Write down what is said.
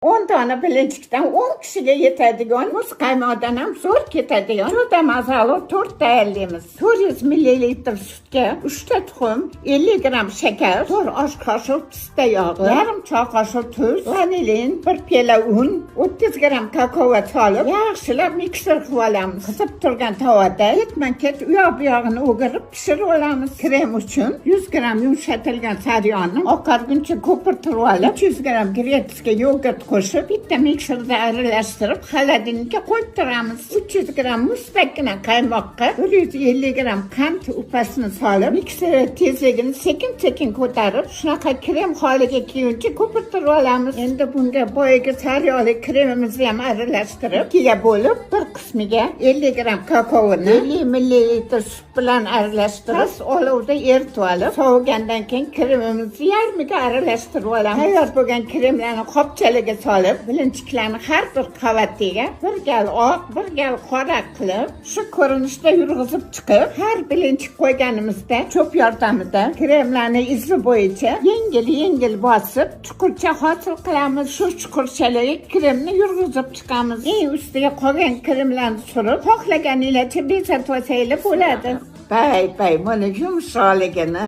10 tane bilinchikdan 10 kishiga yetadigan muz qaymoqdan ham zo'r ketadigan juda mazali tort tayyorlaymiz. 400 ml sutga 3 ta tuxum, 50 gram shakar, 4 osh qoshiq pista yog'i, yarim choy qoshiq tuz, vanilin, 1 piyola un, 30 gram kakao solib, yaxshilab mikser qilib olamiz. Qizib turgan tovada ketma-ket u yoq bu yog'ini o'girib pishirib olamiz. Krem uchun 100 gram yumshatilgan saryonni oqarguncha ko'pirtirib olib, 300 gram gretsiya yogurt qo'shib, bitta mikserda aralashtirib, xolodilnikka qo'yib turamiz. 300 gram muztakkina qaymoqqa 150 gram qand upasini solib, mikser tezligini sekin-sekin ko'tarib, shunaqa krem holiga kelguncha ko'pirtirib olamiz. Endi bunga boyagi saryoli kremimizni ham aralashtirib, ikkiga bo'lib, bir qismiga 50 gram kakaoni 50 ml sut bilan aralashtirib, olovda eritib olib, sovigandan keyin kremimizni yarmiga aralashtirib olamiz. Tayyor bo'lgan kremlarni qopchalarga solib, bilinchiklarni har bir qavatiga bir gal oq, bir gal qora qilib, shu ko'rinishda yurg'izib chiqib, har bilinchik qo'yganimizda cho'p yordamida kremlarni izi bo'yicha yengil bosib, chuqurcha hosil qilamiz. Shu chuqurchalarga kremni yurg'izib chiqamiz. Eng ustiga qolgan kremlarni surib, xohlaganingizcha bezatib olsanglar bo'ladi. Bay, mana yumshoqligini